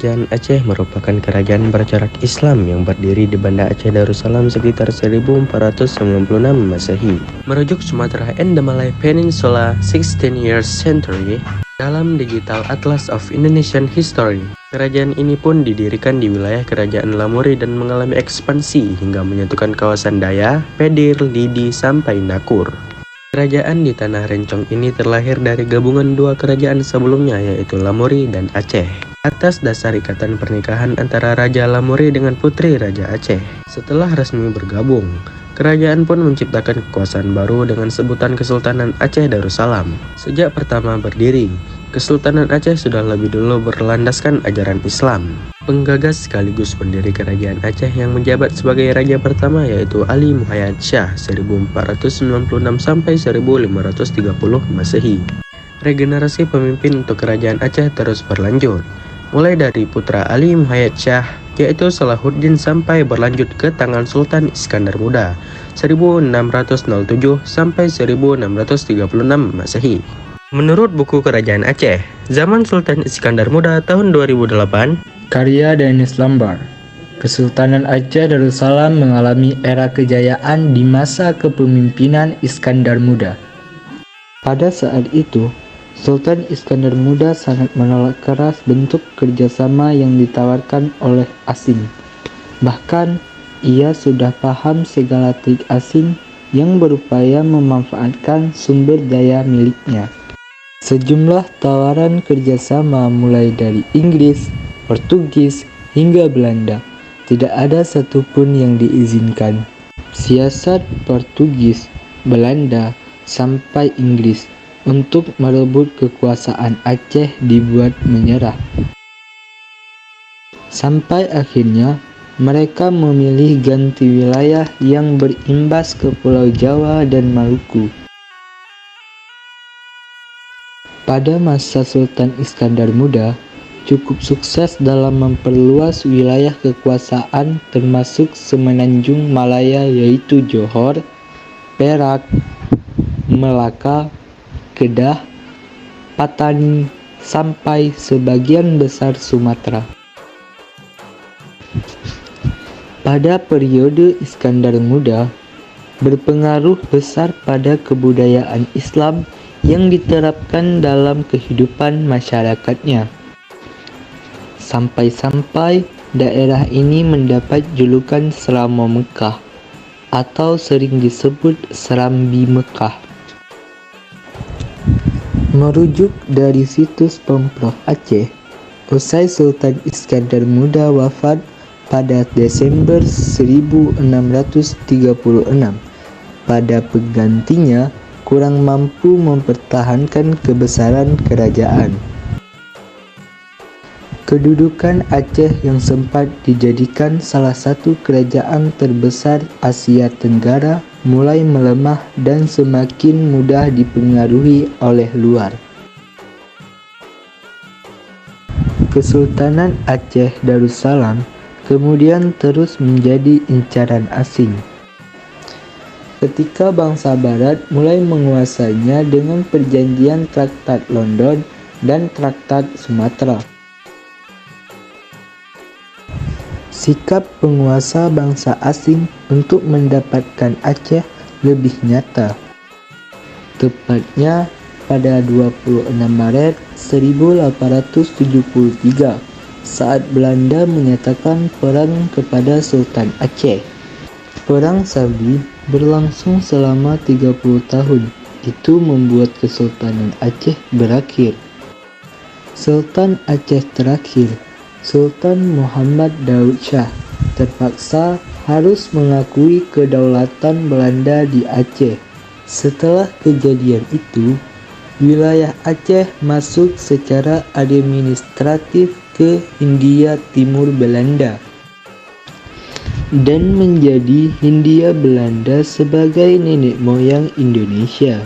Kerajaan Aceh merupakan kerajaan bercorak Islam yang berdiri di Banda Aceh Darussalam sekitar 1496 Masehi. Merujuk Sumatera and the Malay Peninsula 16th year century dalam Digital Atlas of Indonesian History. Kerajaan ini pun didirikan di wilayah Kerajaan Lamuri dan mengalami ekspansi hingga menyatukan kawasan Daya, Pedir, Lidi, sampai Nakur. Kerajaan di Tanah Rencong ini terlahir dari gabungan dua kerajaan sebelumnya yaitu Lamuri dan Aceh. Atas dasar ikatan pernikahan antara Raja Lamuri dengan Putri Raja Aceh. Setelah resmi bergabung, kerajaan pun menciptakan kekuasaan baru dengan sebutan Kesultanan Aceh Darussalam. Sejak pertama berdiri, Kesultanan Aceh sudah lebih dulu berlandaskan ajaran Islam. Penggagas sekaligus pendiri Kerajaan Aceh yang menjabat sebagai raja pertama yaitu Ali Muhayyad Shah 1496 sampai 1530 Masehi. Regenerasi pemimpin untuk Kerajaan Aceh terus berlanjut, mulai dari putra Ali Muhayyad Shah yaitu Salahuddin sampai berlanjut ke tangan Sultan Iskandar Muda 1607 sampai 1636 Masehi. Menurut buku Kerajaan Aceh, zaman Sultan Iskandar Muda tahun 2008, karya Danis Lambar, Kesultanan Aceh Darussalam mengalami era kejayaan di masa kepemimpinan Iskandar Muda. Pada saat itu, Sultan Iskandar Muda sangat menolak keras bentuk kerjasama yang ditawarkan oleh asing. Bahkan, ia sudah paham segala trik asing yang berupaya memanfaatkan sumber daya miliknya. Sejumlah tawaran kerjasama mulai dari Inggris, Portugis, hingga Belanda, tidak ada satupun yang diizinkan. Siasat Portugis, Belanda, sampai Inggris untuk merebut kekuasaan Aceh dibuat menyerah. Sampai akhirnya, mereka memilih ganti wilayah yang berimbas ke Pulau Jawa dan Maluku. Pada masa Sultan Iskandar Muda, cukup sukses dalam memperluas wilayah kekuasaan termasuk Semenanjung Malaya yaitu Johor, Perak, Melaka, Kedah, Patani, sampai sebagian besar Sumatera. Pada periode Iskandar Muda, berpengaruh besar pada kebudayaan Islam yang diterapkan dalam kehidupan masyarakatnya. Sampai-sampai daerah ini mendapat julukan Selama Mekah atau sering disebut Serambi Mekah. Merujuk dari situs Pemprov Aceh, usai Sultan Iskandar Muda wafat pada Desember 1636, pada penggantinya kurang mampu mempertahankan kebesaran kerajaan. Kedudukan Aceh yang sempat dijadikan salah satu kerajaan terbesar Asia Tenggara mulai melemah dan semakin mudah dipengaruhi oleh luar. Kesultanan Aceh Darussalam kemudian terus menjadi incaran asing. Ketika bangsa Barat mulai menguasainya dengan perjanjian Traktat London dan Traktat Sumatera. Sikap penguasa bangsa asing untuk mendapatkan Aceh lebih nyata. Tepatnya pada 26 Maret 1873 saat Belanda menyatakan perang kepada Sultan Aceh. Perang Sabli berlangsung selama 30 tahun. Itu membuat Kesultanan Aceh berakhir. Sultan Aceh terakhir, Sultan Muhammad Daud Shah, terpaksa harus mengakui kedaulatan Belanda di Aceh. Setelah kejadian itu, wilayah Aceh masuk secara administratif ke Hindia Timur Belanda dan menjadi Hindia Belanda sebagai nenek moyang Indonesia.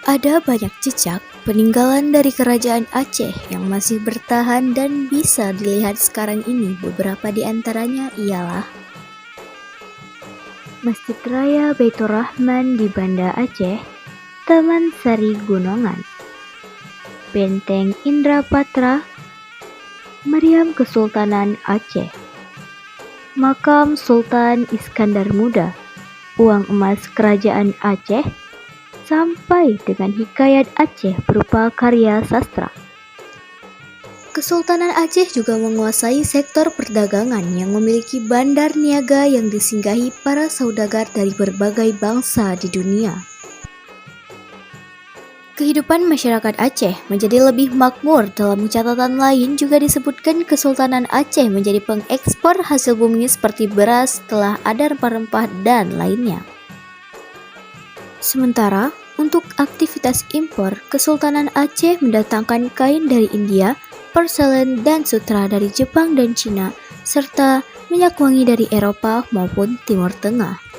Ada banyak jejak peninggalan dari Kerajaan Aceh yang masih bertahan dan bisa dilihat sekarang ini. Beberapa di antaranya ialah Masjid Raya Baitur Rahman di Banda Aceh, Taman Sari Gunungan, Benteng Indrapatra, Meriam Kesultanan Aceh. Makam Sultan Iskandar Muda, uang emas kerajaan Aceh, sampai dengan hikayat Aceh berupa karya sastra. Kesultanan Aceh juga menguasai sektor perdagangan yang memiliki bandar niaga yang disinggahi para saudagar dari berbagai bangsa di dunia. Kehidupan masyarakat Aceh menjadi lebih makmur. Dalam catatan lain juga disebutkan Kesultanan Aceh menjadi pengekspor hasil bumi seperti beras, telah ada rempah-rempah dan lainnya. Sementara untuk aktivitas impor, Kesultanan Aceh mendatangkan kain dari India, porselen dan sutra dari Jepang dan Cina, serta minyak wangi dari Eropa maupun Timur Tengah.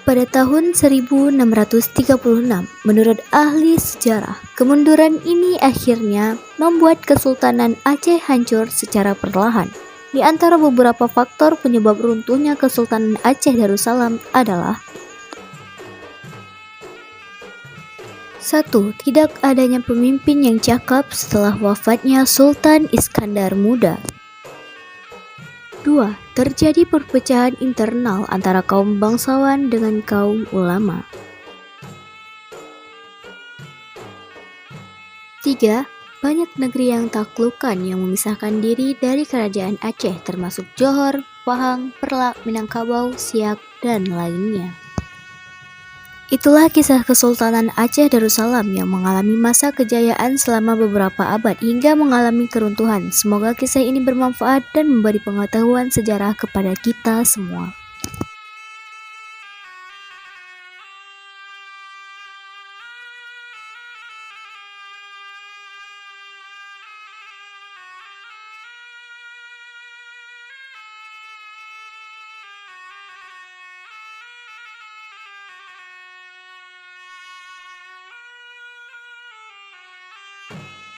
Pada tahun 1636, menurut ahli sejarah, kemunduran ini akhirnya membuat Kesultanan Aceh hancur secara perlahan. Di antara beberapa faktor penyebab runtuhnya Kesultanan Aceh Darussalam adalah 1. Tidak adanya pemimpin yang cakap setelah wafatnya Sultan Iskandar Muda. 2. Terjadi perpecahan internal antara kaum bangsawan dengan kaum ulama. 3. Banyak negeri yang taklukkan yang memisahkan diri dari kerajaan Aceh termasuk Johor, Pahang, Perlak, Minangkabau, Siak, dan lainnya. Itulah kisah Kesultanan Aceh Darussalam yang mengalami masa kejayaan selama beberapa abad hingga mengalami keruntuhan. Semoga kisah ini bermanfaat dan memberi pengetahuan sejarah kepada kita semua.